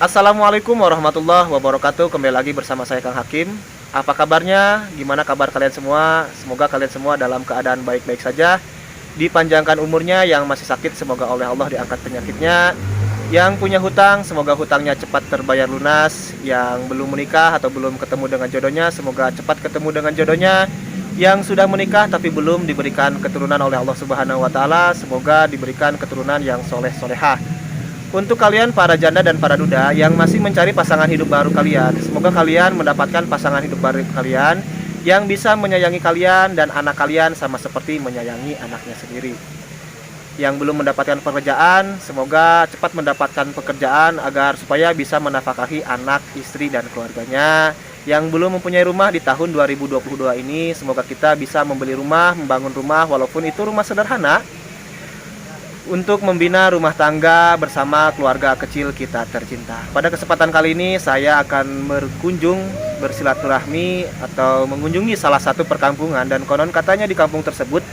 Assalamualaikum warahmatullahi wabarakatuh. Kembali lagi bersama saya Kang Hakim. Apa kabarnya? Gimana kabar kalian semua? Semoga kalian semua dalam keadaan baik-baik saja. Dipanjangkan umurnya. Yang masih sakit semoga oleh Allah diangkat penyakitnya. Yang punya hutang semoga hutangnya cepat terbayar lunas. Yang belum menikah atau belum ketemu dengan jodohnya semoga cepat ketemu dengan jodohnya. Yang sudah menikah tapi belum diberikan keturunan oleh Allah Subhanahu wa taala semoga diberikan keturunan yang soleh-solehah. Untuk kalian para janda dan para duda yang masih mencari pasangan hidup baru kalian, semoga kalian mendapatkan pasangan hidup baru kalian yang bisa menyayangi kalian dan anak kalian sama seperti menyayangi anaknya sendiri. Yang belum mendapatkan pekerjaan, semoga cepat mendapatkan pekerjaan agar supaya bisa menafkahi anak, istri, dan keluarganya. Yang belum mempunyai rumah di tahun 2022 ini, semoga kita bisa membeli rumah, membangun rumah walaupun itu rumah sederhana, untuk membina rumah tangga bersama keluarga kecil kita tercinta. Pada kesempatan kali ini saya akan bersilaturahmi atau mengunjungi salah satu perkampungan. Dan konon katanya di kampung tersebut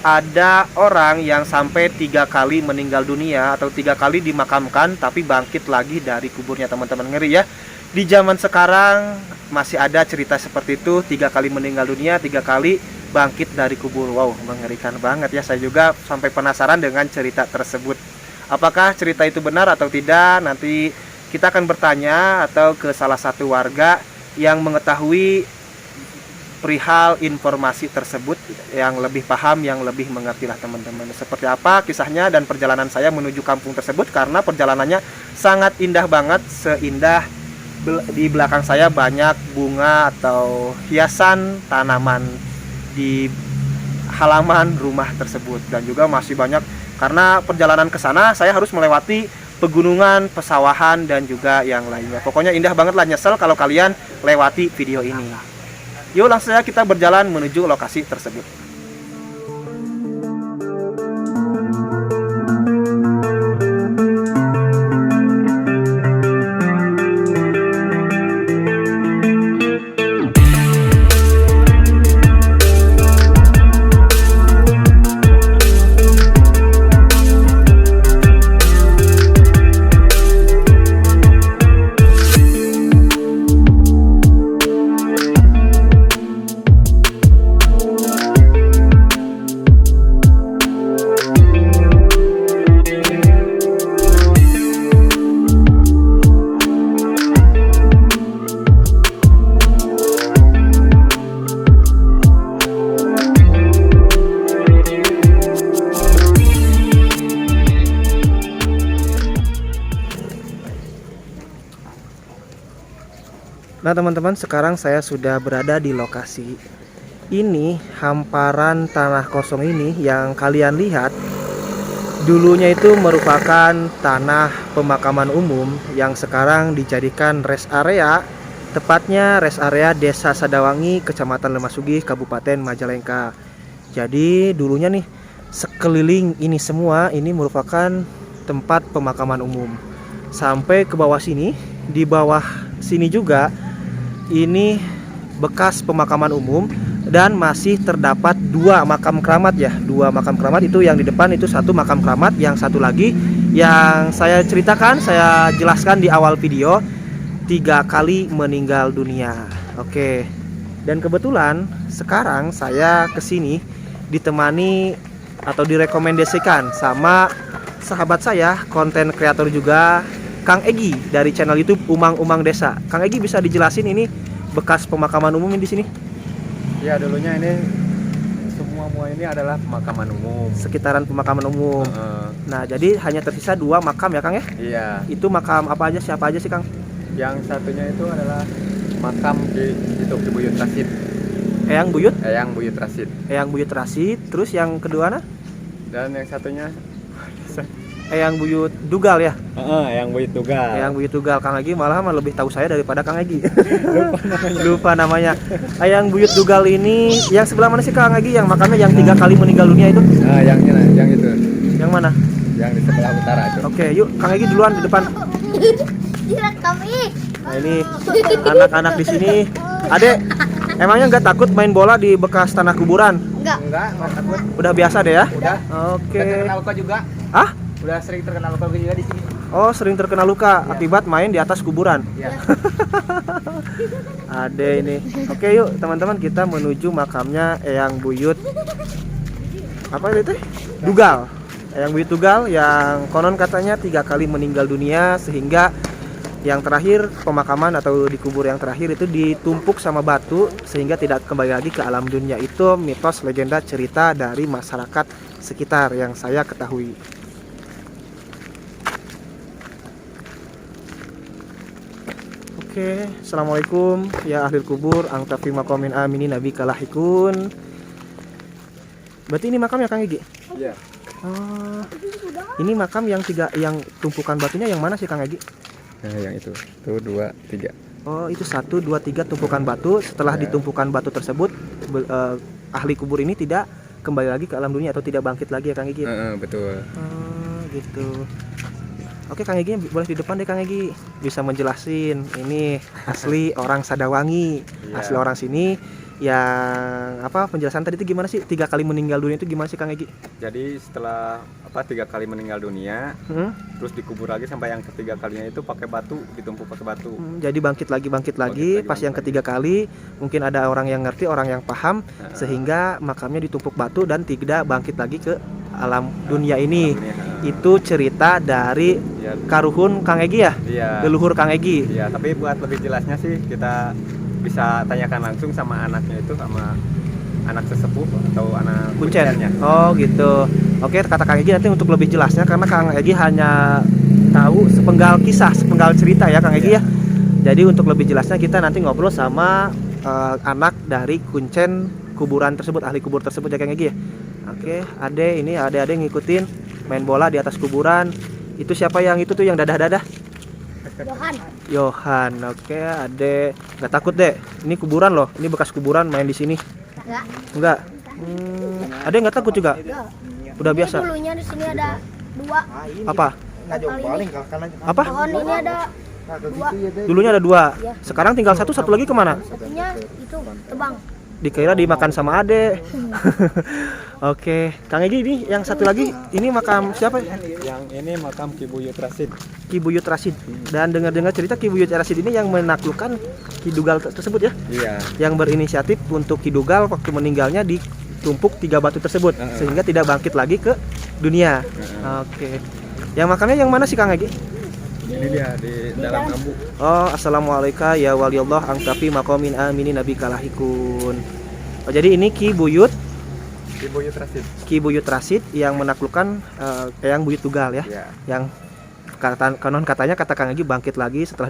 ada orang yang sampai 3 kali meninggal dunia atau 3 kali dimakamkan tapi bangkit lagi dari kuburnya, teman-teman. Ngeri ya. Di zaman sekarang masih ada cerita seperti itu, 3 kali meninggal dunia, 3 kali bangkit dari kubur. Wow, mengerikan banget ya. Saya juga sampai penasaran dengan cerita tersebut. Apakah cerita itu benar atau tidak? Nanti kita akan bertanya atau ke salah satu warga yang mengetahui perihal informasi tersebut, yang lebih paham, yang lebih mengerti lah, teman-teman. Seperti apa kisahnya dan perjalanan saya menuju kampung tersebut, karena perjalanannya sangat indah banget. Seindah di belakang saya banyak bunga atau hiasan tanaman di halaman rumah tersebut, dan juga masih banyak karena perjalanan ke sana saya harus melewati pegunungan, pesawahan, dan juga yang lainnya. Pokoknya indah banget lah, nyesel kalau kalian lewati video ini. Yuk langsung saja kita berjalan menuju lokasi tersebut. Nah teman-teman, sekarang saya sudah berada di lokasi ini. Hamparan tanah kosong ini yang kalian lihat dulunya itu merupakan tanah pemakaman umum yang sekarang dijadikan rest area. Tepatnya rest area Desa Sadawangi, Kecamatan Lemahsugih, Kabupaten Majalengka. Jadi dulunya nih sekeliling ini semua ini merupakan tempat pemakaman umum. Sampai ke bawah sini, di bawah sini juga ini bekas pemakaman umum, dan masih terdapat 2 makam keramat ya. 2 makam keramat itu, yang di depan itu 1 makam keramat, yang satu lagi yang saya ceritakan, saya jelaskan di awal video, 3 kali meninggal dunia. Oke. Dan kebetulan sekarang saya kesini ditemani atau direkomendasikan sama sahabat saya, konten kreator juga, Kang Egi dari channel YouTube Umang-Umang Desa. Kang Egi bisa dijelasin ini bekas pemakaman umum di sini? Ya, dulunya ini semua ini adalah pemakaman umum. Sekitaran pemakaman umum. Nah, jadi hanya tersisa 2 makam ya, Kang ya? Iya. Itu makam apa aja? Siapa aja sih, Kang? Yang satunya itu adalah makam di Buyut Rasid. Eyang Buyut? Eyang Buyut Rasid. Eyang Buyut Rasid. Terus yang kedua nah? Dan yang satunya Eyang Buyut Dugal ya? Eyang Buyut Dugal. Eyang Buyut Dugal. Kang Egi malah lebih tahu saya daripada Kang Egi. Lupa namanya. Eyang Buyut Dugal ini yang sebelah mana sih, Kang Egi? Yang makamnya yang 3 kali meninggal dunia itu? Nah, yang itu. Yang mana? Yang di sebelah utara itu. Oke, yuk Kang Egi duluan di depan. Kami. Nah, ini anak-anak di sini. Adek, emangnya nggak takut main bola di bekas tanah kuburan? Enggak, nggak takut. Udah biasa deh ya? Udah. Oke. Udah terkenal luka juga. Ah? Udah sering terkenal luka juga di sini. Oh, sering terkena luka akibat main di atas kuburan. Ya. Ada ini. Oke, yuk teman-teman, kita menuju makamnya Eyang Buyut. Apa itu? Dugal. Eyang Buyut Dugal yang konon katanya 3 kali meninggal dunia, sehingga yang terakhir pemakaman atau dikubur yang terakhir itu ditumpuk sama batu sehingga tidak kembali lagi ke alam dunia. Itu mitos legenda cerita dari masyarakat sekitar yang saya ketahui. Oke, assalamualaikum ya ahli kubur, angtafi makomin amini nabi kalahikun. Berarti ini makam ya Kang Egi? Iya. Oh, ini makam yang tumpukan batunya yang mana sih Kang Egi? Nah, yang itu. Tuh 2, 3. Oh, itu 1, 2, 3 tumpukan batu. Setelah Ya. ditumpukan batu tersebut, ahli kubur ini tidak kembali lagi ke alam dunia atau tidak bangkit lagi ya Kang Egi? Betul. Oh, gitu. Oke, Kang Egi boleh di depan deh Kang Egi. Bisa menjelasin ini asli orang Sadawangi, Iya. asli orang sini. Yang apa penjelasan tadi itu gimana sih? 3 kali meninggal dunia itu gimana sih Kang Egi? Jadi setelah 3 kali meninggal dunia, terus dikubur lagi sampai yang ketiga kalinya itu pakai batu, ditumpuk pakai batu. Jadi bangkit lagi. Pas yang ketiga kali mungkin ada orang yang ngerti, orang yang paham, sehingga makamnya ditumpuk batu dan tidak bangkit lagi ke alam dunia ini. Itu cerita dari Ya, karuhun Kang Egi ya? iya. Leluhur Kang Egi. Iya, tapi buat lebih jelasnya sih kita bisa tanyakan langsung sama anaknya itu, sama anak sesepuh atau anak Kuncen. kuncennya. Oh gitu. Oke, kata Kang Egi nanti untuk lebih jelasnya, karena Kang Egi hanya tahu sepenggal kisah, sepenggal cerita ya Kang Egi ya. Jadi untuk lebih jelasnya kita nanti ngobrol sama anak dari kuncen kuburan tersebut, ahli kubur tersebut ya Kang Egi ya. Oke, ade ngikutin main bola di atas kuburan. Itu siapa yang itu tuh yang dadah-dadah? Johan. Yohan. Oke, ade nggak takut deh. Ini kuburan loh. Ini bekas kuburan, main di sini. Enggak. Enggak. Ade nggak takut juga. Udah Ini biasa. dulunya di sini ada 2. Apa? Kali ini. Apa? Pohon ini ada 2. Dulunya ada 2. Iya. Sekarang tinggal satu lagi kemana? Satunya itu tebang. Dikira dimakan sama ade. Oke, Kang Egi, ini yang satu lagi, ini makam siapa? Yang ini makam Ki Buyut Rasid. Ki Buyut Rasid. Dan dengar-dengar cerita Ki Buyut Rasid ini yang menaklukkan Ki Dugal tersebut ya, Iya. yang berinisiatif untuk Ki Dugal waktu meninggalnya ditumpuk 3 batu tersebut sehingga tidak bangkit lagi ke dunia. Oke. Yang makamnya yang mana sih Kang Egi? Ini dia di dalam bambu. Oh, assalamualaikum ya waliyallah angkafi makomin amini nabi kalahikun. Oh, jadi ini Ki Buyut Ki Buyut Rasid. Ki Buyut Rasid yang menaklukkan Eyang Buyut Dugal ya. Iya. Yang konon katanya kata Kang Egi bangkit lagi setelah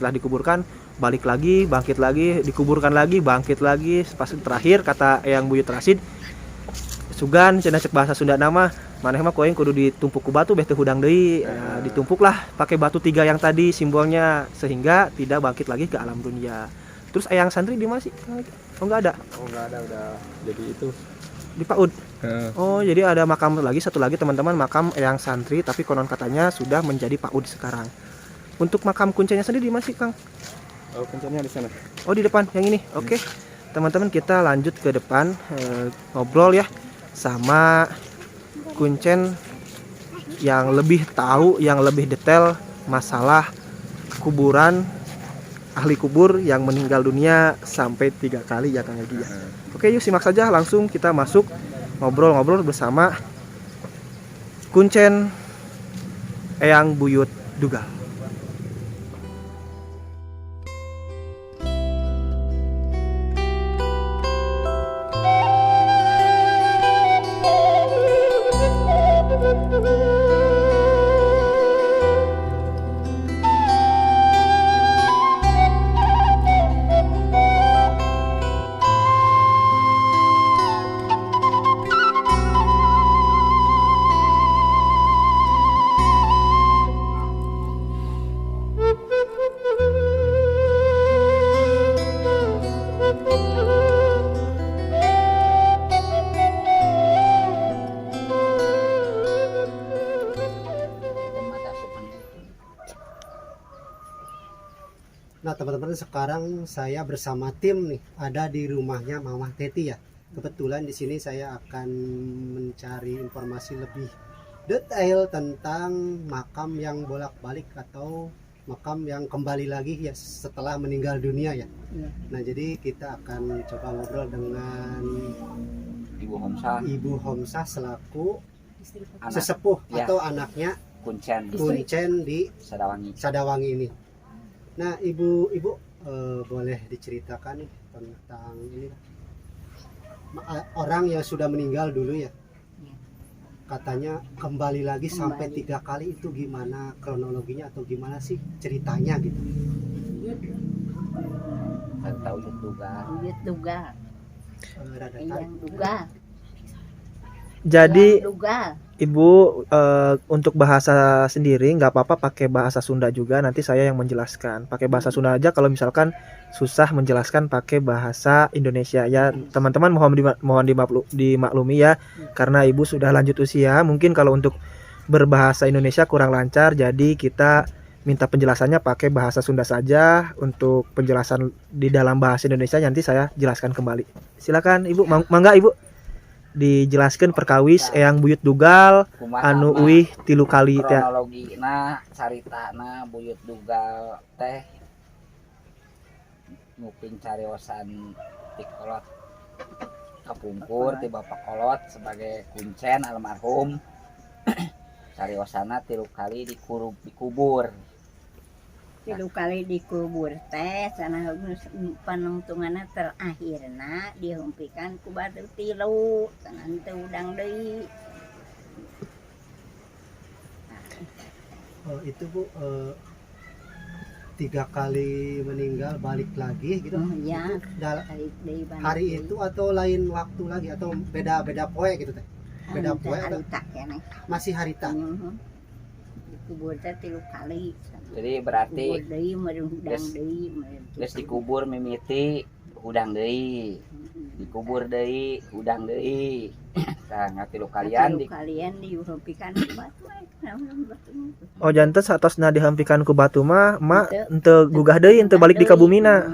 dikuburkan, balik lagi, bangkit lagi, dikuburkan lagi, bangkit lagi. Pas terakhir kata Eyang Buyut Rasid, sugan cenah cek bahasa Sunda nama, maneh mah koeng kudu ditumpuk ku batu beh teu hudang deui. Nah, ditumpuklah pakai batu 3 yang tadi simbolnya sehingga tidak bangkit lagi ke alam dunia. Terus Eyang Santri di mana sih? Oh enggak ada. Oh, enggak ada, udah jadi itu. Di PAUD. Oh, jadi ada makam lagi, satu lagi teman-teman, makam Eyang Santri, tapi konon katanya sudah menjadi PAUD sekarang. Untuk makam kuncennya sendiri di mana sih, Kang? Oh, kuncennya di sana. Oh, di depan yang ini. Oke. Teman-teman, kita lanjut ke depan ngobrol ya sama kuncen yang lebih tahu, yang lebih detail masalah kuburan, ahli kubur yang meninggal dunia sampai 3 kali ya Kang Egi ya. Oke, yuk simak saja, langsung kita masuk ngobrol-ngobrol bersama kuncen Eyang Buyut Dugal. Nah teman-teman, sekarang saya bersama tim nih ada di rumahnya Mama Teti ya. Kebetulan di sini saya akan mencari informasi lebih detail tentang makam yang bolak-balik atau makam yang kembali lagi ya setelah meninggal dunia ya. Iya. Nah jadi kita akan coba ngobrol dengan Ibu Homsa, Ibu Homsa selaku anak sesepuh Ya. atau anaknya Kuncen Kuncen di Sadawangi. Sadawangi ini. Nah ibu boleh diceritakan nih tentang ini orang yang sudah meninggal dulu ya. Katanya kembali lagi sampai 3 kali, itu gimana kronologinya atau gimana sih ceritanya gitu? Kan tahu juga. Uyut duga, Rada yang duga, Jadi yang duga. Ibu untuk bahasa sendiri nggak apa-apa pakai bahasa Sunda juga, nanti saya yang menjelaskan. Pakai bahasa Sunda aja kalau misalkan susah menjelaskan pakai bahasa Indonesia ya. Teman-teman mohon dimaklumi ya karena Ibu sudah lanjut usia. Mungkin kalau untuk berbahasa Indonesia kurang lancar, jadi kita minta penjelasannya pakai bahasa Sunda saja. Untuk penjelasan di dalam bahasa Indonesia nanti saya jelaskan kembali. Silakan Ibu, mangga Ibu dijelaskan perkawis eyang buyut dugal anu uih 3 kali teh. Kronologina caritana buyut dugal teh nguping cariosan ti kolot kapungkur ti bapak kolot sebagai Kuncen almarhum. Cariosana 3 kali dikubur. 3 kali dikubur teh sana panungtunganna terakhirna dihumpikan ku batu 3 sana teu udang deui. Itu Bu 3 kali meninggal balik lagi gitu. Oh iya, Itu balik deui balik hari deui. itu atau lain waktu lagi atau beda poe gitu teh? Beda Anu teh poe atau harita keneh. masih harita? Dikubur teh 3 kali. Jadi berarti Kubur deui meureun udang geus- deui. geus dikubur mimiti udang deui. Dikubur deui udang deui. Tah ngatilu kalian di kalian dihumpikan ku batu batu. Oh janten satosna dihempikan ku batu mah Henteu. henteu gugah deui henteu balik di kabumina.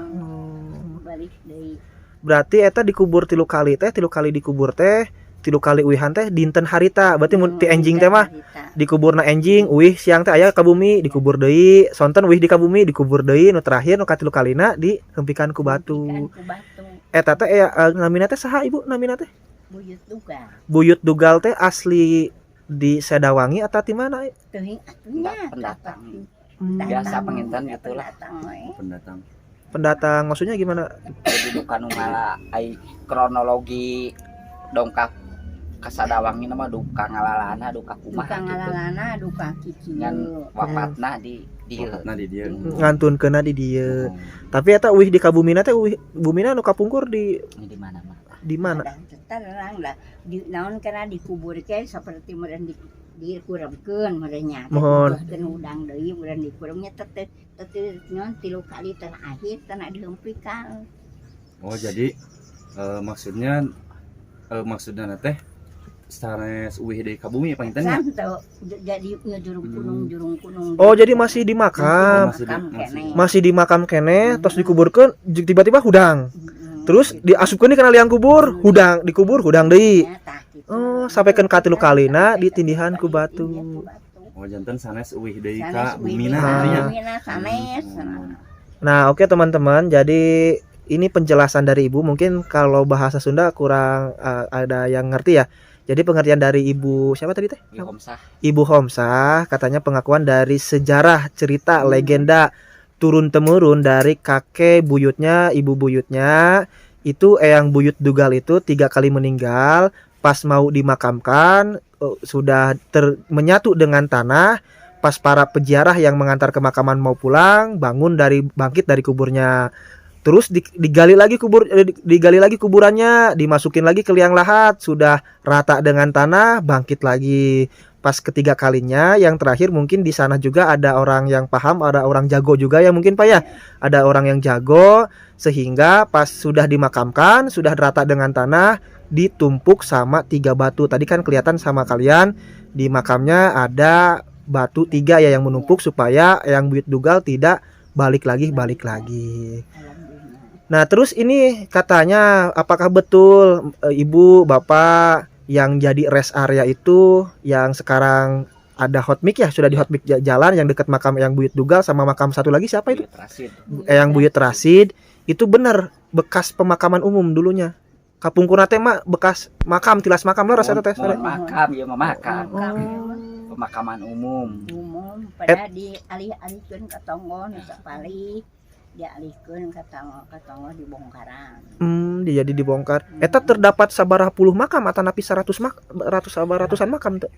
Balik deui. Berarti eta dikubur 3 kali teh, 3 kali dikubur teh 3 kali uihan teh dinten harita. Berarti mun ti enjing teh mah dikuburna enjing uih siang teh aya ka bumi dikubur deui, sonten uih di kabumi dikubur deui, nu terakhir nu katilu kalina dihempikan ku batu. Eta teh namina teh saha Ibu namina teh? Buyut duga. Buyut dugal teh asli di Sadawangi atau di mana? Teuing atunya pendatang. Hmm. Biasa penginten gitulah. pendatang. Pendatang maksudnya gimana? Jadi duka nu malah ai kronologi dongkap ka Sadawangi nama duka ngalalana duka kumaha Duka ngalalana, duka ngan kicil. wafatna di dieu. Nah di dia. Ngantunkeunna di dieu. Tapi eta uih di kabumina teh uih bumina nu kapungkur di Ini di mana mah? mana? Terang lah. Di naon kana dikubur ke seperti meureun dikuremkeun meureun nya. Mohon. Keun udang deui meureun dikuremnya teh nyon 3 kali terakhir tana dihempikan. Oh jadi maksudnya teh sanes uih di kabumi pangintennya. Santo jadi jurung kunung. Oh jadi masih di makam. Masih di makam kene terus dikuburkeun tiba-tiba hudang. Terus diasupkeun kana liang kubur, hudang dikubur hudang deui. Oh, sampaikeun ka 3 kalina ditindihan ku batu. Oh janten sanes uih deui Sanes ka bumina Ah. artinya. Bumina sanes. Nah, oke teman-teman. Jadi ini penjelasan dari Ibu. Mungkin kalau bahasa Sunda kurang ada yang ngerti ya. Jadi pengertian dari Ibu siapa tadi teh? Ibu Homsah. Ibu Homsah katanya pengakuan dari sejarah, cerita, legenda turun temurun dari kakek buyutnya, ibu buyutnya. Itu eyang buyut dugal itu 3 kali meninggal. Pas mau dimakamkan sudah menyatu dengan tanah. Pas para peziarah yang mengantar ke makaman mau pulang, bangkit dari kuburnya. Terus digali lagi kuburannya, dimasukin lagi ke liang lahat, sudah rata dengan tanah, bangkit lagi. Pas ketiga kalinya, yang terakhir mungkin di sana juga ada orang yang paham, ada orang jago juga ya mungkin Pak ya. Ada orang yang jago sehingga pas sudah dimakamkan, sudah rata dengan tanah, ditumpuk sama 3 batu. Tadi kan kelihatan sama kalian di makamnya ada batu 3 ya yang menumpuk supaya yang buyut dugal tidak balik lagi. Nah terus ini katanya apakah betul Ibu Bapak yang jadi rest area itu yang sekarang ada hot mic ya, sudah di hot mic jalan yang dekat makam yang Buyut Dugal sama makam satu lagi siapa itu? Buyut Rasid. Yang Buyut Rasid itu bener bekas pemakaman umum dulunya. Kapung Kuna teh mah bekas makam, tilas makam lo rasa teh. Mohon makam ya memakam. Makam Pemakaman umum. umum pada dialih-alihkeun ka tonggo nu sapali dialihkeun ka tonggo dibongkaran. Dia jadi dibongkar. Eta terdapat sabaraha puluh makam atau napi 100 ratusan makam tuh.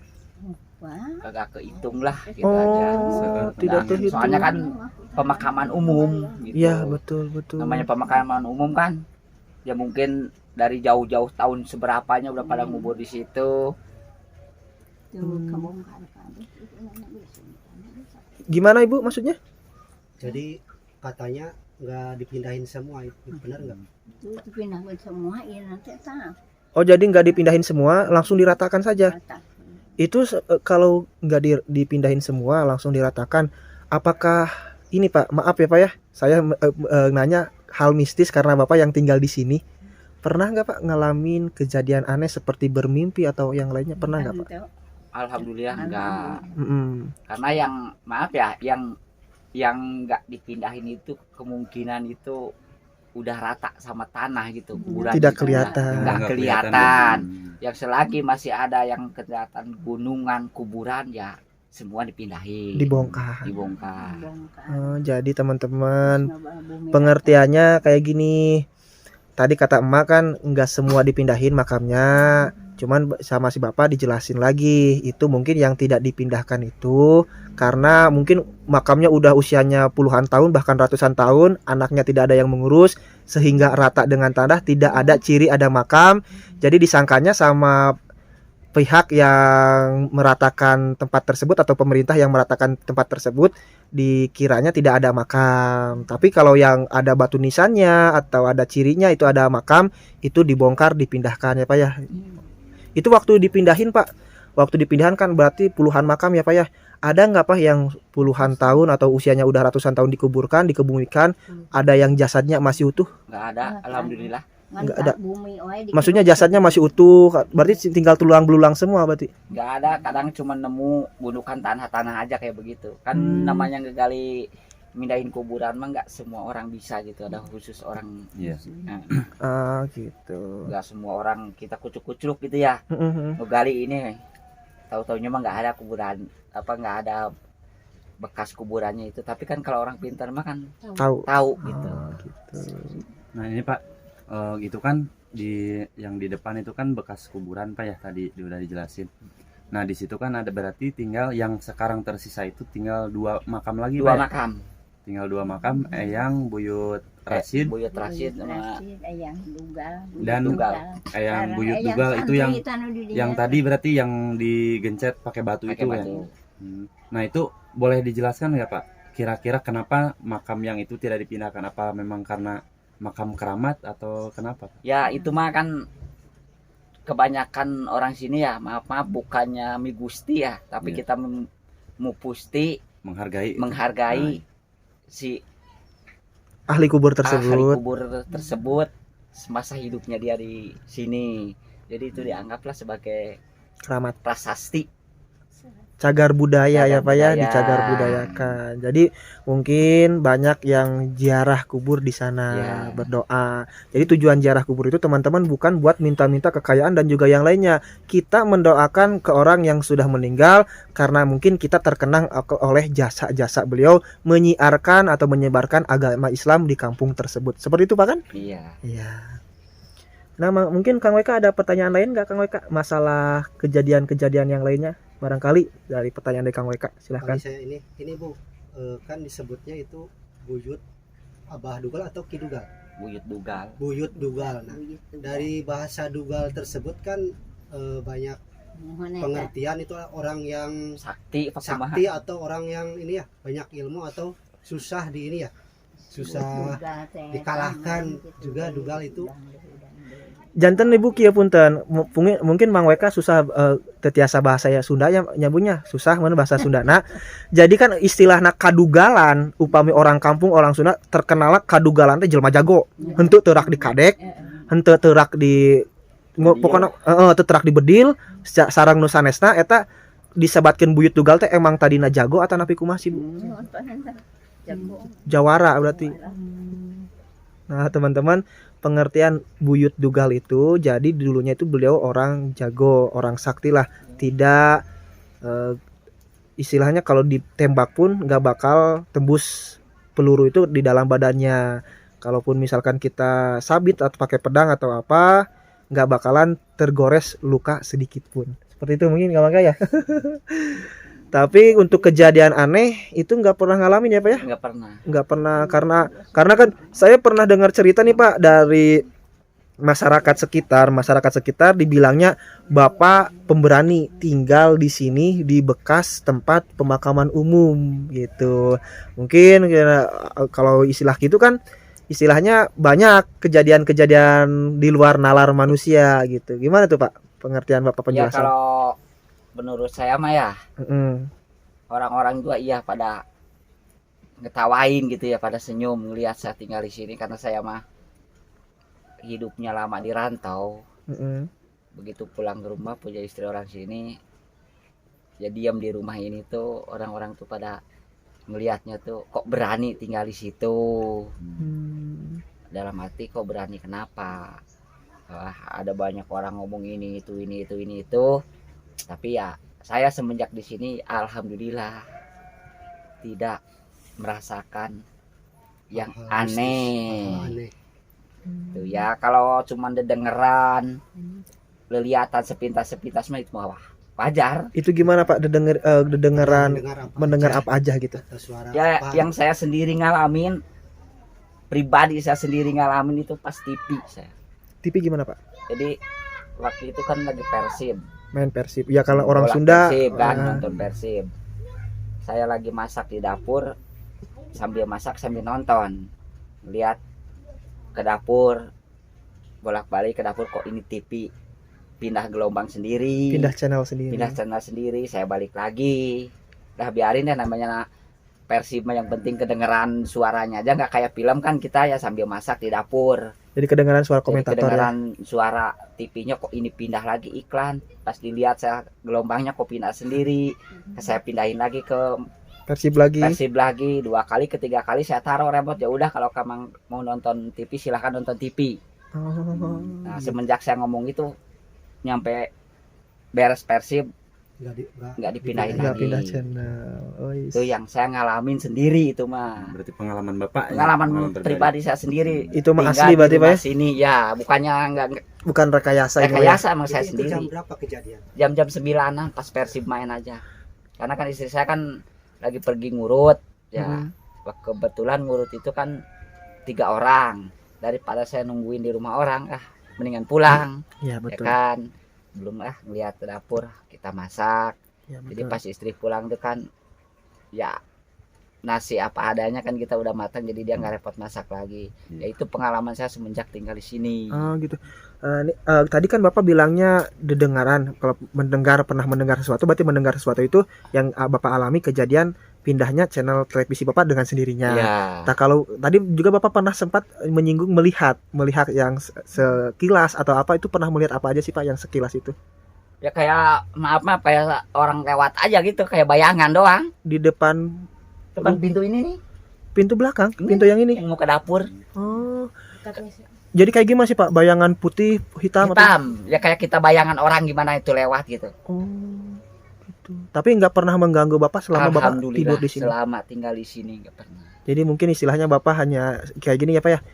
Wah, Kagak kehitung lah gitu Oh, aja. tidak Nah, terhitung. soalnya kan pemakaman umum gitu. Iya, betul. Namanya pemakaman umum kan ya mungkin dari jauh-jauh tahun seberapanya udah pada ngubur di situ. tuh kebongkar kan. Gimana Ibu maksudnya? Jadi katanya nggak dipindahin semua, itu benar nggak? Itu dipindahkan semua ya nanti tak. Oh, jadi nggak dipindahin semua, langsung diratakan saja. Itu kalau nggak dipindahin semua langsung diratakan, apakah ini Pak, maaf ya Pak ya, saya nanya hal mistis karena Bapak yang tinggal di sini. Pernah nggak Pak ngalamin kejadian aneh seperti bermimpi atau yang lainnya, pernah nggak Pak? Alhamdulillah enggak. Mm-mm. Karena yang maaf ya yang nggak dipindahin itu kemungkinan itu udah rata sama tanah gitu. Kuburan Tidak itu kelihatan. nggak kelihatan. Yang selagi masih ada yang kelihatan gunungan kuburan ya semua dipindahin. Dibongkar. Dibongkar. Jadi teman-teman pengertiannya kayak gini. Tadi kata emak kan nggak semua dipindahin makamnya, cuman sama si bapak dijelasin lagi itu mungkin yang tidak dipindahkan itu karena mungkin makamnya udah usianya puluhan tahun bahkan ratusan tahun, anaknya tidak ada yang mengurus sehingga rata dengan tanah, tidak ada ciri ada makam, jadi disangkanya sama pihak yang meratakan tempat tersebut atau pemerintah yang meratakan tempat tersebut dikiranya tidak ada makam. Tapi kalau yang ada batu nisannya atau ada cirinya itu ada makam, itu dibongkar dipindahkan ya Pak ya. Itu waktu dipindahin Pak, waktu dipindahan kan berarti puluhan makam ya Pak ya. Ada nggak Pak yang puluhan tahun atau usianya udah ratusan tahun dikuburkan, dikebumikan, ada yang jasadnya masih utuh? Nggak ada, alhamdulillah. Nggak ada. Maksudnya jasadnya masih utuh, berarti tinggal tulang belulang semua berarti. Nggak ada, kadang cuma nemu gundukan tanah aja kayak begitu. Kan namanya ngegali mindahin kuburan mah nggak semua orang bisa gitu, ada khusus orang. Iya. Nah, Gitu. nggak semua orang kita kucuk-kucuk gitu ya. Ngegali ini tahu-taunya mah nggak ada kuburan, nggak ada bekas kuburannya itu. Tapi kan kalau orang pintar mah kan tahu gitu. Nah ini Pak, gitu kan yang di depan itu kan bekas kuburan Pak ya, tadi udah dijelasin. Nah di situ kan ada berarti tinggal yang sekarang tersisa itu tinggal 2 makam lagi Pak. 2 makam. Tinggal 2 makam, Eyang Buyut Rasid Buyut Rasid sama Eyang Dugal. dan Dugal. Eyang Buyut Dugal itu yang tadi berarti yang digencet pakai batu Pakai itu batu. ya. Nah itu boleh dijelaskan nggak Pak? Kira-kira kenapa makam yang itu tidak dipindahkan? Apa memang karena makam keramat atau kenapa? Ya itu mah kan kebanyakan orang sini ya, maaf bukannya migusti ya, tapi Iya. kita mupusti menghargai si Ahli kubur ahli tersebut. kubur tersebut semasa hidupnya dia di sini. Jadi itu dianggaplah sebagai Keramat. prasasti. Cagar budaya ya Cagar Pak ya, budaya. dicagar budayakan. Jadi mungkin banyak yang ziarah kubur di sana Ya. berdoa. Jadi tujuan ziarah kubur itu teman-teman bukan buat minta-minta kekayaan dan juga yang lainnya. Kita mendoakan ke orang yang sudah meninggal karena mungkin kita terkenang oleh jasa-jasa beliau menyiarkan atau menyebarkan agama Islam di kampung tersebut. Seperti itu Pak kan? Iya. Iya. Nah, mungkin Kang WK ada pertanyaan lain nggak Kang WK masalah kejadian-kejadian yang lainnya? Barangkali dari pertanyaan dari Kang WK, silahkan. Saya ini Bu, kan disebutnya itu Buyut Abah Dugal atau Ki Dugal? Buyut Dugal. Buyut Dugal. Nah, dari bahasa Dugal tersebut kan banyak pengertian itu orang yang Sakti, sakti atau orang yang ini ya banyak ilmu atau susah di ini ya, susah dikalahkan juga Dugal itu. Janten Ibu kieu punten, mungkin Mang WK susah tetiasa bahasa ya Sundanya nyabunya susah mana bahasa Sundana. Jadi kan istilahna kadugalan upami orang kampung orang Sunda terkenal kadugalan teh jelema jago. Henteu teurak dikadek, henteu teurak di pokoknya teu terak dibedil sareng nu sanesna eta disebatkeun buyut dugal teh emang tadina jago atau napi kumaha sih Bu? Jago. Jawara berarti. Nah, teman-teman, pengertian buyut dugal itu jadi dulunya itu beliau orang jago, orang sakti lah, tidak istilahnya kalau ditembak pun nggak bakal tembus peluru itu di dalam badannya. Kalaupun misalkan kita sabit atau pakai pedang atau apa, nggak bakalan tergores luka sedikit pun. Seperti itu mungkin nggak ya. Tapi untuk kejadian aneh itu nggak pernah ngalamin ya Pak ya? Nggak pernah karena kan saya pernah dengar cerita nih Pak dari masyarakat sekitar dibilangnya Bapak pemberani tinggal di sini di bekas tempat pemakaman umum gitu. Mungkin kalau istilah gitu kan istilahnya banyak kejadian-kejadian di luar nalar manusia gitu. Gimana tuh Pak pengertian Bapak Ya penjelasan? kalau menurut saya mah ya orang-orang juga iya pada ngetawain gitu ya, pada senyum ngelihat saya tinggal di sini karena saya mah hidupnya lama di rantau. Begitu pulang ke rumah punya istri orang sini, ya diam di rumah ini tuh orang-orang tuh pada ngelihatnya tuh kok berani tinggal di situ. Dalam hati kok berani kenapa? Wah, ada banyak orang ngomong ini itu. Tapi ya saya semenjak di sini alhamdulillah tidak merasakan yang aneh. Tuh ya, kalau cuma dengeran leliatan sepintas mah itu mah wajar. Itu gimana Pak dengeran mendengar apa aja gitu? Ya yang saya sendiri ngalamin, pribadi saya sendiri ngalamin itu pas TV saya. TV gimana Pak? Jadi waktu itu kan lagi Persib. Main Persib. Ya kalau orang Bola Sunda Persib kan nonton Persib. Saya lagi masak di dapur, sambil masak sambil nonton. Lihat ke dapur, bolak-balik ke dapur, kok ini TV pindah gelombang sendiri. Pindah channel sendiri. Saya balik lagi. Dah biarin deh namanya Persib yang penting kedengeran suaranya aja, nggak kayak film kan kita ya sambil masak di dapur. Jadi kedengaran suara komentator. Kedengaran suara TV-nya kok ini pindah lagi iklan. Pas dilihat saya gelombangnya kok pindah sendiri. Saya pindahin lagi ke Persib lagi. 2 kali, ketiga kali saya taruh remote. Ya udah kalau kamu mau nonton TV silahkan nonton TV. Nah semenjak saya ngomong itu nyampe beres Persib nggak dipindahin lagi. Pindah channel. Itu yang saya ngalamin sendiri itu mah. Berarti pengalaman Bapak Pengalaman pribadi saya sendiri. Itu mah Tinggal asli berarti Pak ya? Sini ya, bukannya Bukan rekayasa emang saya Itu sendiri. jam berapa kejadian? Jam 9-an pas Persib main aja. Karena kan istri saya kan lagi pergi ngurut ya. Kebetulan ngurut itu kan 3 orang. Daripada saya nungguin di rumah orang, mendingan pulang. Iya Ya betul. kan. Belum ngeliat ke dapur, kita masak. Ya, Jadi betul. pas istri pulang tuh kan ya nasi apa adanya kan kita udah matang, jadi dia nggak repot masak lagi. Ya itu pengalaman saya semenjak tinggal di sini. Oh gitu. Tadi kan Bapak bilangnya dendengaran. Kalau pernah mendengar sesuatu, berarti mendengar sesuatu itu yang Bapak alami kejadian pindahnya channel televisi Bapak dengan sendirinya. Ya. Nah kalau tadi juga Bapak pernah sempat menyinggung melihat yang sekilas atau apa, itu pernah melihat apa aja sih Pak yang sekilas itu? Ya kayak maaf kayak orang lewat aja gitu, kayak bayangan doang. Di depan Pintu ini nih, pintu belakang, pintu yang ini. yang mau ke dapur. Oh. Jadi kayak gimana sih Pak? Bayangan putih, hitam? Hitam. Ya kayak kita bayangan orang gimana itu lewat gitu. Oh. Gitu. Tapi nggak pernah mengganggu Bapak selama Bapak tidur di sini. Selama tinggal di sini nggak pernah. Jadi mungkin istilahnya Bapak hanya kayak gini ya Pak ya.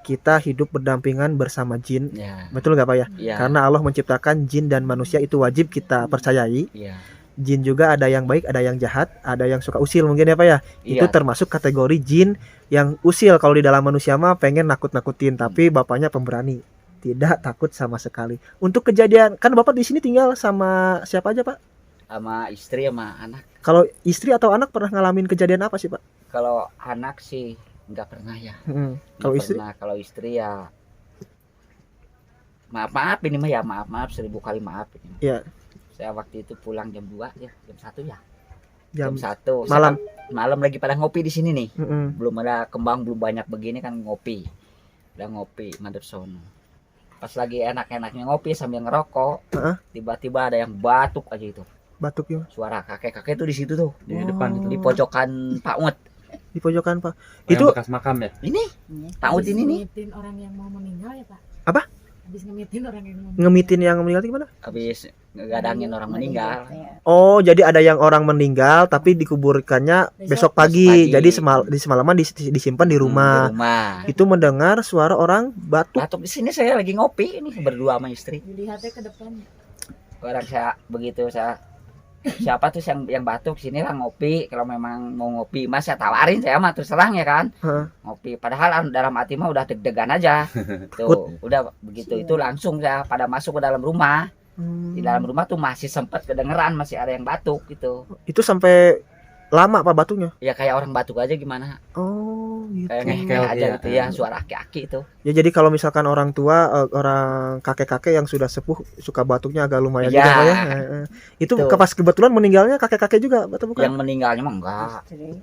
Kita hidup berdampingan bersama jin. Ya. Betul nggak Pak ya? Ya. Karena Allah menciptakan jin dan manusia itu wajib kita percayai. Ya. Jin juga ada yang baik, ada yang jahat, ada yang suka usil mungkin ya Pak ya. Itu Iya. termasuk kategori jin yang usil. Kalau di dalam manusia mah pengen nakut-nakutin, tapi bapaknya pemberani. Tidak takut sama sekali. Untuk kejadian, kan Bapak di sini tinggal sama siapa aja Pak? Sama istri sama anak. Kalau istri atau anak pernah ngalamin kejadian apa sih Pak? Kalau anak sih nggak pernah ya. Kalau Nggak istri? pernah. Kalau istri ya maaf ini mah ya, maaf 1000 kali maaf ini. Iya. Saya waktu itu pulang jam 2 ya, jam 1 ya. Jam 1 malam. Malam lagi pada ngopi di sini nih. Mm-mm. Belum ada kembang, belum banyak begini kan ngopi. Udah ngopi madep sono. Pas lagi enak-enaknya ngopi sambil ngerokok, Heeh. tiba-tiba ada yang batuk aja itu. Batuk ya. Suara kakek-kakek tuh di situ tuh, Di depan itu. di pojokan Pak Ut. Di pojokan Pak. Yang Itu bekas makam ya. Ini Pak Ut ini nih. Ngemitin orang yang mau meninggal ya Pak. Apa? Habis ngemitin orang yang mau ngemitin yang meninggal itu gimana? Habis ngegadangin orang meninggal. Oh, jadi ada yang orang meninggal tapi dikuburkannya besok pagi. pagi. Jadi di semalaman disimpan di rumah. Di rumah. Itu mendengar suara orang batuk. Batuk di sini saya lagi ngopi ini berdua sama istri. dilihatnya ke depan. Orang saya begitu saya siapa tuh yang batuk sini lah ngopi, kalau memang mau ngopi mas saya tawarin, saya mah terus terang ya kan. Heeh. Ngopi padahal dalam hati mah udah deg-degan aja tuh udah begitu itu langsung saya pada masuk ke dalam rumah. Di dalam rumah tuh masih sempat kedengeran masih ada yang batuk gitu Itu sampai lama Pak batuknya? ya, kayak orang batuk aja gimana, Oh, gitu. kayak Ngehkel ngehkel aja dia. gitu ya, suara aki-aki itu. Ya jadi kalau misalkan orang tua, orang kakek-kakek yang sudah sepuh suka batuknya agak lumayan Ya. juga Pak ya. Itu Tuh. pas kebetulan meninggalnya kakek-kakek juga atau bukan? Yang meninggalnya mah enggak,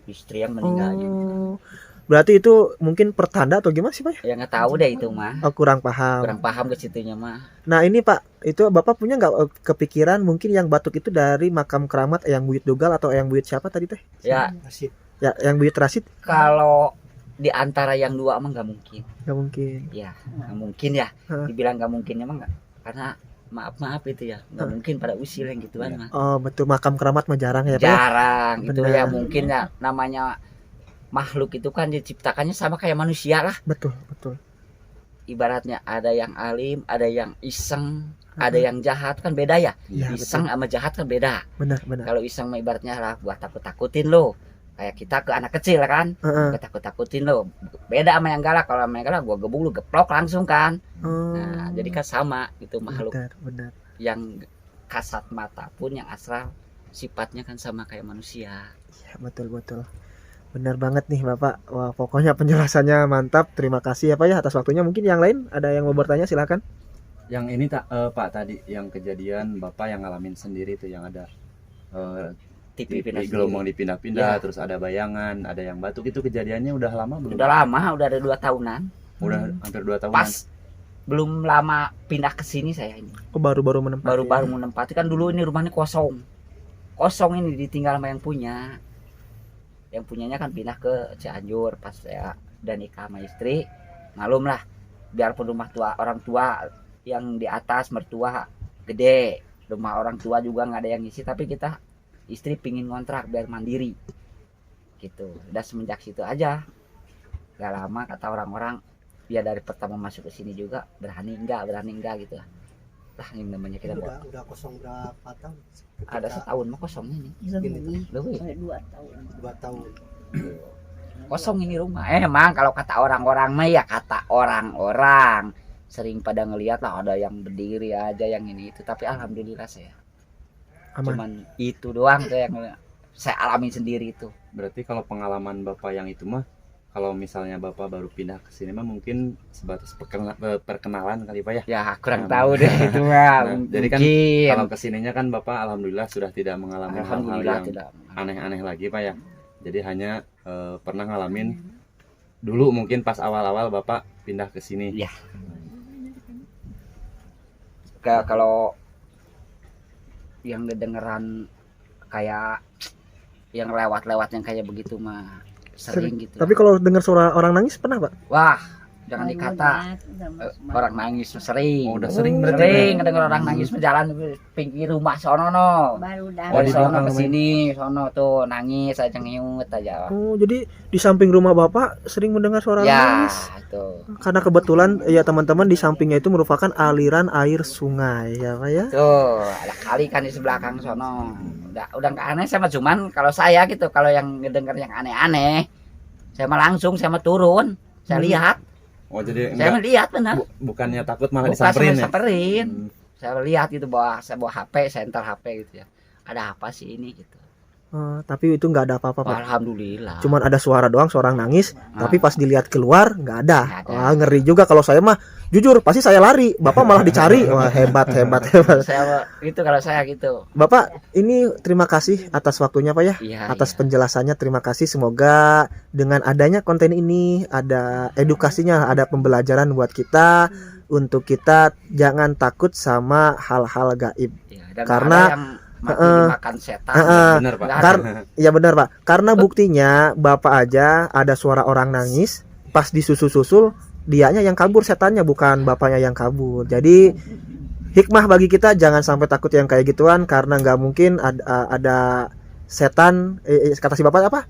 istri yang meninggalnya. Oh. Berarti itu mungkin pertanda atau gimana sih Pak? Ya nggak tahu deh itu mah, Oh, kurang paham. kurang paham ke situnya mah. Nah ini Pak, itu Bapak punya nggak kepikiran mungkin yang batuk itu dari makam keramat Eyang Buyut Dogal atau Eyang Buyut siapa tadi teh? Ya Rasid. Ya, Eyang Buyut Rasid? kalau di antara yang dua mah nggak mungkin. Nggak mungkin. Ya nggak mungkin ya, Hah. dibilang nggak mungkinnya mah nggak, karena maaf itu ya nggak mungkin pada usil yang gituan mah. Oh betul, makam keramat mah jarang ya Pak? ya? Jarang itu Benar. ya, mungkin ya namanya makhluk itu kan diciptakannya sama kayak manusia lah, Betul, betul. ibaratnya ada yang alim, ada yang iseng, ada yang jahat, kan beda ya. Iya, Iseng betul. sama jahat kan beda. Benar, benar. Kalau iseng mah ibaratnya lah buat takut-takutin lo, kayak kita ke anak kecil kan, Heeh. kita takut-takutin lo. Beda sama yang galak, kalau sama yang galak gua gebuk lu geplok langsung kan. Oh, Nah jadi kan sama itu makhluk benar, benar. yang kasat mata pun yang asal sifatnya kan sama kayak manusia. Ya, betul, betul. Benar banget nih Bapak. Wah, pokoknya penjelasannya mantap. Terima kasih ya Pak ya atas waktunya. Mungkin yang lain ada yang mau bertanya silakan. Yang ini Pak tadi yang kejadian Bapak yang ngalamin sendiri tuh yang ada TV pindah sendiri. gelombang dipindah-pindah, Ya. terus ada bayangan, ada yang batuk, itu kejadiannya udah lama belum? Udah lama, udah ada 2 tahunan. Udah hampir 2 tahunan. Pas belum lama pindah ke sini saya ini. Oh, baru-baru menempati. Baru-baru menempati, kan dulu ini rumahnya kosong. Kosong ini ditinggal sama yang punya. Yang punyanya kan pindah ke Cianjur pas saya udah nikah sama istri. Malum lah, biarpun rumah tua orang tua yang di atas mertua gede, rumah orang tua juga nggak ada yang ngisi, tapi kita istri pingin ngontrak biar mandiri gitu. Udah semenjak situ aja, gak lama kata orang-orang ya dari pertama masuk ke sini juga berani enggak gitu lah. Ini namanya kita Udah kosong berapa tahun? ada setahun mah kosong ini. Lebih Lebih. 2 tahun. 2 tahun. Kosong ini rumah. Emang kalau kata orang-orang mah ya kata orang-orang sering pada ngelihat lah ada yang berdiri aja yang ini itu, tapi alhamdulillah saya Aman. cuman itu doang tuh yang saya alami sendiri itu. Berarti kalau pengalaman Bapak yang itu mah, kalau misalnya Bapak baru pindah ke sini mah mungkin sebatas perkenalan kali Pak ya. Ya kurang Nah, tahu deh itu mah. Nah, jadi kan Mungkin. kalau kesininya kan Bapak alhamdulillah sudah tidak mengalami hal-hal Alhamdulillah yang tidak. aneh-aneh lagi Pak ya. Jadi hanya pernah ngalamin dulu mungkin pas awal-awal Bapak pindah ke sini. Iya. Kalau yang kedengeran kayak yang lewat-lewat yang kayak begitu mah sering gitu. Tapi kalau dengar suara orang nangis pernah Pak? Wah, jangan dikata orang nangis sering. Oh, udah sering berarti. Sering kedenger orang nangis berjalan di pinggir rumah sono no. Baru dah. Oh, Dari di sono belakang ke sini, sono tuh nangis aja ngiut aja. Oh, jadi di samping rumah Bapak sering mendengar suara Ya, nangis. itu. Karena kebetulan ya teman-teman di sampingnya itu merupakan aliran air sungai ya Pak ya. Tuh, ada kali kan di belakang sono. Udah nggak aneh sama, cuman kalau saya gitu, kalau yang ngedenger yang aneh-aneh, saya mah langsung saya mah turun, saya lihat, Oh, jadi saya mah enggak lihat benar. bukannya takut malah Bukan disamperin ya. samperin. Hmm. Saya lihat gitu, saya bawa HP, center HP gitu ya. Ada apa sih ini gitu. Tapi itu nggak ada apa-apa Pak. Alhamdulillah. Cuman ada suara doang, seorang nangis. Ah. Tapi pas dilihat keluar nggak ada. Nggak ada. Wah, ngeri juga kalau saya mah. Jujur pasti saya lari. Bapak malah dicari. Wah, hebat. Saya itu kalau saya gitu. Bapak ini terima kasih atas waktunya Pak ya. Iya. Atas iya. penjelasannya terima kasih. Semoga dengan adanya konten ini ada edukasinya, ada pembelajaran buat kita untuk kita jangan takut sama hal-hal gaib. Ya, dan Karena, ada yang mati dimakan setan. Bener Pak. Nggak ada. Ya benar Pak, karena buktinya Bapak aja ada suara orang nangis, pas disusul-susul dianya yang kabur, setannya bukan bapaknya yang kabur. Jadi hikmah bagi kita jangan sampai takut yang kayak gituan, karena nggak mungkin ada setan, kata si Bapak apa?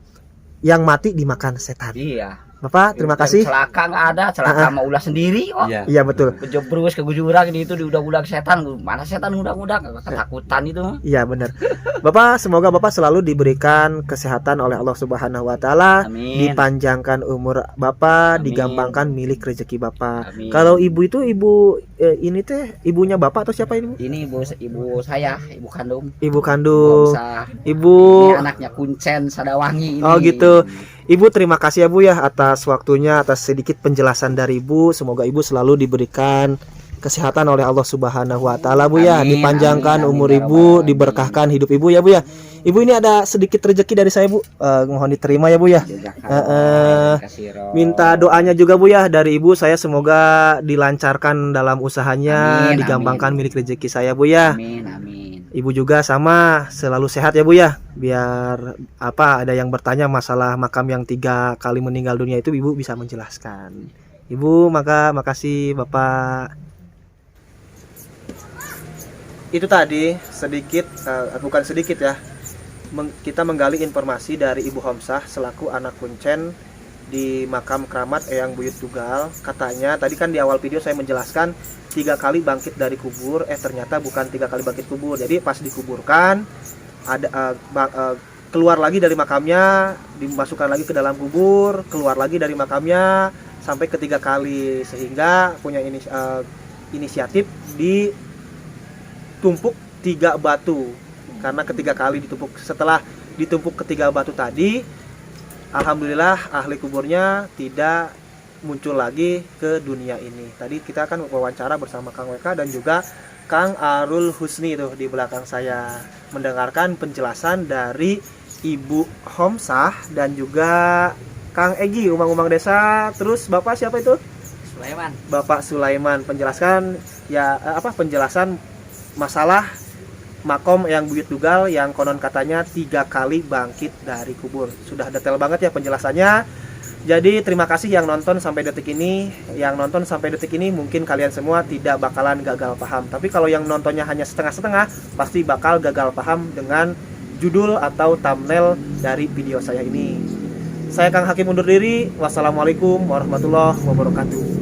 Yang mati dimakan setan. Iya. Bapak, terima kasih. Celaka nggak ada, celaka sama ulah sendiri kok. Iya. Iya betul. Kejebrus kegujuran gitu diudak-udak setan. Mana setan udak-udak, ketakutan itu. Iya benar. Bapak, semoga Bapak selalu diberikan kesehatan oleh Allah Subhanahu wa taala, Amin. dipanjangkan umur Bapak, Amin. digampangkan milik rezeki Bapak. Amin. Kalau ibu itu ibu ini teh ibunya Bapak atau siapa ini? Bu? Ini ibu saya, ibu kandung. Ibu kandung. Bisa. Ibu. Ini anaknya Kuncen Sadawangi ini. Oh gitu. Ibu terima kasih ya Bu ya atas waktunya, atas sedikit penjelasan dari Ibu. Semoga Ibu selalu diberikan kesehatan oleh Allah Subhanahu wa taala Bu ya. Amin, Dipanjangkan amin, umur amin, Ibu, ya Rabbal diberkahkan hidup Ibu ya Bu ya. Ibu ini ada sedikit rezeki dari saya Bu. Mohon diterima ya Bu ya. Minta doanya juga Bu ya dari Ibu, saya semoga dilancarkan dalam usahanya, Amin, digampangkan amin. milik rezeki saya Bu ya. Amin, amin. Ibu juga sama, selalu sehat ya Bu ya. Biar ada yang bertanya masalah makam yang 3 kali meninggal dunia itu, Ibu bisa menjelaskan. Ibu, makasih Bapak. Itu tadi sedikit, bukan sedikit ya, kita menggali informasi dari Ibu Homsah selaku anak Kuncen di makam keramat Eyang Buyut Tugal. Katanya tadi kan di awal video saya menjelaskan 3 kali bangkit dari kubur, ternyata bukan 3 kali bangkit kubur. Jadi pas dikuburkan ada keluar lagi dari makamnya, dimasukkan lagi ke dalam kubur, keluar lagi dari makamnya sampai ke 3 kali, sehingga punya inisiatif ditumpuk 3 batu. Karena ketiga kali ditumpuk, setelah ditumpuk ketiga batu tadi, alhamdulillah ahli kuburnya tidak muncul lagi ke dunia ini. Tadi kita akan wawancara bersama Kang WK dan juga Kang Arul Husni itu di belakang saya, mendengarkan penjelasan dari Ibu Homsah dan juga Kang Egi Umang-Umang Desa. Terus Bapak siapa itu? Sulaiman. Bapak Sulaiman penjelaskan penjelasan masalah makom yang Buyut Tugal yang konon katanya 3 kali bangkit dari kubur. Sudah detail banget ya penjelasannya. Jadi terima kasih yang nonton sampai detik ini. Yang nonton sampai detik ini mungkin kalian semua tidak bakalan gagal paham. Tapi kalau yang nontonnya hanya setengah-setengah, pasti bakal gagal paham dengan judul atau thumbnail dari video saya ini. Saya Kang Hakim undur diri. Wassalamualaikum warahmatullahi wabarakatuh.